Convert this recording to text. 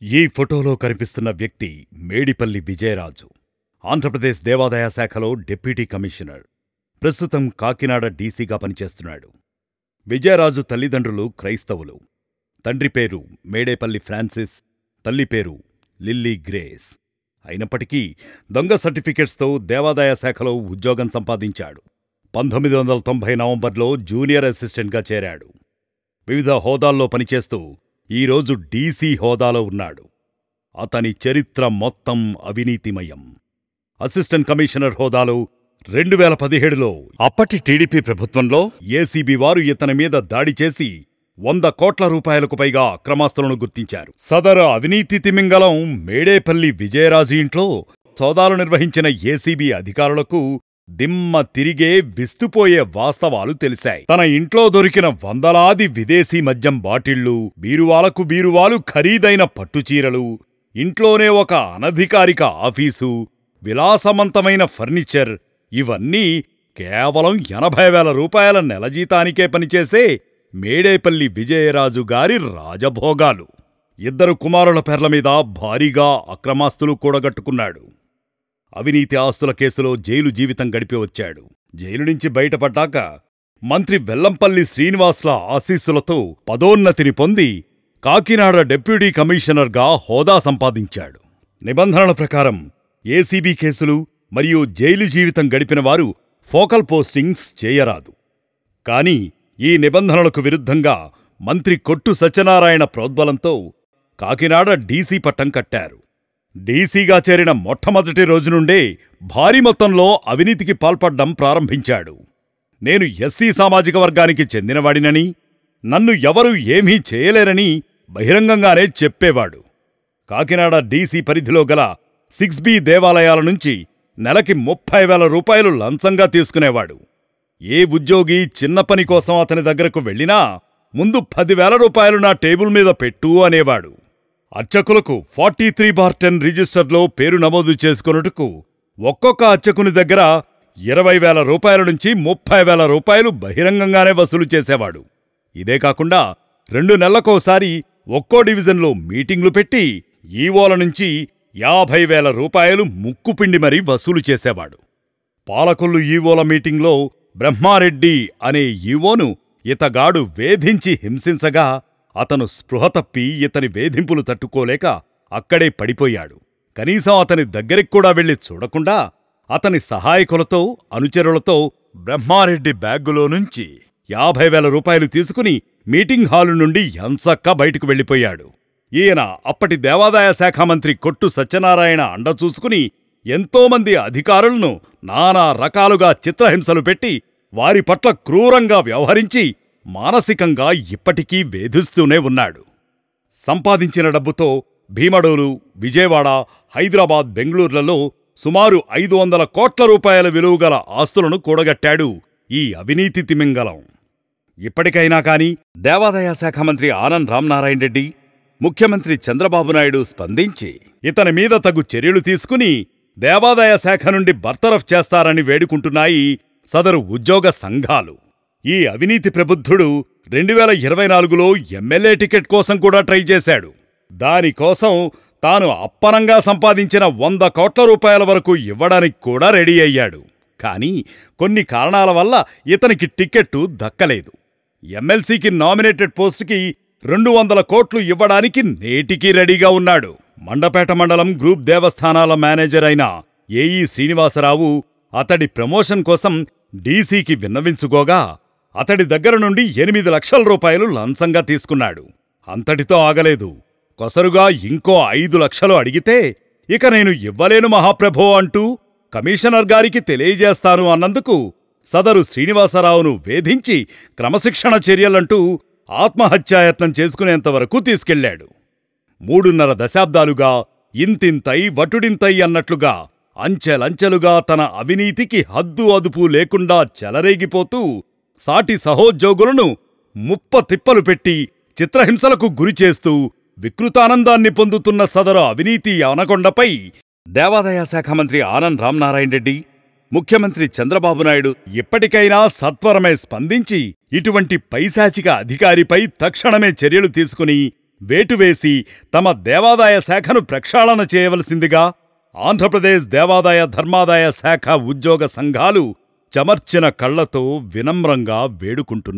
ఈ ఫోటోలో కనిపిస్తున్న వ్యక్తి మేడిపల్లి విజయరాజు. ఆంధ్రప్రదేశ్ దేవాదాయ శాఖలో డిప్యూటీ కమిషనర్. ప్రస్తుతం కాకినాడ డీసీగా పనిచేస్తున్నాడు. విజయరాజు తల్లిదండ్రులు క్రైస్తవులు. తండ్రి పేరు మేడేపల్లి ఫ్రాన్సిస్, తల్లి పేరు లిల్లీ గ్రేస్. అయినప్పటికీ దొంగ సర్టిఫికెట్స్తో దేవాదాయ శాఖలో ఉద్యోగం సంపాదించాడు. 1990 నవంబర్లో జూనియర్ అసిస్టెంట్గా చేరాడు. వివిధ హోదాల్లో పనిచేస్తూ ఈరోజు డీసీ హోదాలో ఉన్నాడు. అతని చరిత్ర మొత్తం అవినీతిమయం. అసిస్టెంట్ కమిషనర్ హోదాలో 2017లో అప్పటి టీడీపీ ప్రభుత్వంలో ఏసీబీ వారు ఇతని మీద దాడి చేసి 100 కోట్ల రూపాయలకు పైగా అక్రమాస్తులను గుర్తించారు. సదరు అవినీతి తిమింగలం మేడేపల్లి విజయరాజు ఇంట్లో సోదాలు నిర్వహించిన ఏసీబీ అధికారులకు దిమ్మ తిరిగే విస్తుపోయే వాస్తవాలు తెలిశాయి. తన ఇంట్లో దొరికిన వందలాది విదేశీ మద్యం బాటిళ్లు, బీరువాలు ఖరీదైన పట్టుచీరలు, ఇంట్లోనే ఒక అనధికారిక ఆఫీసు, విలాసవంతమైన ఫర్నిచర్, ఇవన్నీ కేవలం 80,000 రూపాయల నెల జీతానికే పనిచేసే మేడేపల్లి విజయరాజు గారి రాజభోగాలు. 2 కుమారుల పేర్ల మీద భారీగా అక్రమాస్తులు కూడగట్టుకున్నాడు. అవినీతి ఆస్తుల కేసులో జైలు జీవితం గడిపి వచ్చాడు. జైలు నుంచి బయటపడ్డాక మంత్రి వెల్లంపల్లి శ్రీనివాస్ల ఆశీస్సులతో పదోన్నతిని పొంది కాకినాడ డిప్యూటీ కమిషనర్గా హోదా సంపాదించాడు. నిబంధనల ప్రకారం ఏసీబీ కేసులు మరియు జైలు జీవితం గడిపిన వారు ఫోకల్ పోస్టింగ్స్ చేయరాదు. కాని ఈ నిబంధనలకు విరుద్ధంగా మంత్రి కొట్టు సత్యనారాయణ ప్రోద్బలంతో కాకినాడ డీసీ పట్టం కట్టారు. డీసీగా చేరిన మొట్టమొదటి రోజు నుండే భారీ మొత్తంలో అవినీతికి పాల్పడ్డం ప్రారంభించాడు. నేను ఎస్సీ సామాజిక వర్గానికి చెందినవాడినని, నన్ను ఎవరూ ఏమీ చేయలేరని బహిరంగంగానే చెప్పేవాడు. కాకినాడ డీసీ పరిధిలో గల 6B దేవాలయాల నుంచి నెలకి 30,000 రూపాయలు లంచంగా తీసుకునేవాడు. ఏ ఉద్యోగి చిన్న పని కోసం అతని దగ్గరకు వెళ్ళినా ముందు 10,000 రూపాయలు నా టేబుల్ మీద పెట్టు అనేవాడు. అర్చకులకు 43/10 రిజిస్టర్లో పేరు నమోదు చేసుకొనుటకు ఒక్కొక్క అర్చకుని దగ్గర 20,000 రూపాయల నుంచి 30,000 రూపాయలు బహిరంగంగానే వసూలు చేసేవాడు. ఇదే కాకుండా 2 నెలలకోసారి ఒక్కో డివిజన్లో మీటింగ్లు పెట్టి ఈవోల నుంచి 50,000 రూపాయలు ముక్కుపిండి మరీ వసూలు చేసేవాడు. పాలకొల్లు ఈవోల మీటింగ్లో బ్రహ్మారెడ్డి అనే ఈవోను ఇతగాడు వేధించి హింసించగా అతను స్పృహ తప్పి ఇతని వేధింపులు తట్టుకోలేక అక్కడే పడిపోయాడు. కనీసం అతని దగ్గరిక్కూడా వెళ్లి చూడకుండా అతని సహాయకులతో, అనుచరులతో బ్రహ్మారెడ్డి బ్యాగులో నుంచి 50,000 రూపాయలు తీసుకుని మీటింగ్ హాలు నుండి ఎంచక్కా బయటకు వెళ్ళిపోయాడు. ఈయన అప్పటి దేవాదాయ శాఖ మంత్రి కొట్టు సత్యనారాయణ అండ చూసుకుని ఎంతోమంది అధికారులను నానా రకాలుగా చిత్రహింసలు పెట్టి వారి పట్ల క్రూరంగా వ్యవహరించి మానసికంగా ఇప్పటికీ వేధిస్తూనే ఉన్నాడు. సంపాదించిన డబ్బుతో భీమడోలు, విజయవాడ, హైదరాబాద్, బెంగళూరులలో సుమారు 500 కోట్ల రూపాయల విలువగల ఆస్తులను కూడగట్టాడు ఈ అవినీతి తిమింగలం. ఇప్పటికైనా కాని దేవాదాయ శాఖ మంత్రి ఆనం రామనారాయణ రెడ్డి, ముఖ్యమంత్రి చంద్రబాబు నాయుడు స్పందించి ఇతని మీద తగు చర్యలు తీసుకుని దేవాదాయ శాఖ నుండి బర్తరఫ్ చేస్తారని వేడుకుంటున్నాయి సదరు ఉద్యోగ సంఘాలు. ఈ అవినీతి ప్రబుద్ధుడు 2024లో ఎమ్మెల్యే టికెట్ కోసం కూడా ట్రై చేశాడు. దానికోసం తాను అప్పనంగా సంపాదించిన 100 కోట్ల రూపాయల వరకు ఇవ్వడానికి కూడా రెడీ అయ్యాడు. కాని కొన్ని కారణాల వల్ల ఇతనికి టికెట్టు దక్కలేదు. ఎమ్మెల్సీకి నామినేటెడ్ పోస్టుకి 200 కోట్లు ఇవ్వడానికి నేటికీ రెడీగా ఉన్నాడు. మండపేట మండలం గ్రూప్ దేవస్థానాల మేనేజర్ అయిన ఏఈ శ్రీనివాసరావు అతడి ప్రమోషన్ కోసం డీసీకి విన్నవించుకోగా అతడి దగ్గర నుండి 8 లక్షల రూపాయలు లంచంగా తీసుకున్నాడు. అంతటితో ఆగలేదు. కొసరుగా ఇంకో 5 లక్షలు అడిగితే ఇక నేను ఇవ్వలేను మహాప్రభో అంటూ కమిషనర్ గారికి తెలియజేస్తాను అన్నందుకు సదరు శ్రీనివాసరావును వేధించి క్రమశిక్షణ చర్యలంటూ ఆత్మహత్యాయత్నం చేసుకునేంతవరకు తీసుకెళ్లాడు. 3.5 దశాబ్దాలుగా ఇంతింతై వటుడింతై అన్నట్లుగా అంచెలంచెలుగా తన అవినీతికి హద్దు అదుపు లేకుండా చెలరేగిపోతూ సాటి సహోద్యోగులను ముప్పతిప్పలు పెట్టి చిత్రహింసలకు గురిచేస్తూ వికృతానందాన్ని పొందుతున్న సదరు అవినీతి అనకొండపై దేవాదాయ శాఖ మంత్రి ఆనం రామనారాయణ రెడ్డి, ముఖ్యమంత్రి చంద్రబాబు నాయుడు ఇప్పటికైనా సత్వరమే స్పందించి ఇటువంటి పైశాచిక అధికారిపై తక్షణమే చర్యలు తీసుకుని వేటువేసి తమ దేవాదాయ శాఖను ప్రక్షాళన చేయవలసిందిగా ఆంధ్రప్రదేశ్ దేవాదాయ ధర్మాదాయ శాఖ ఉద్యోగ సంఘాలు చెమర్చిన కళ్లతో వినమ్రంగా వేడుకుంటున్నాయి.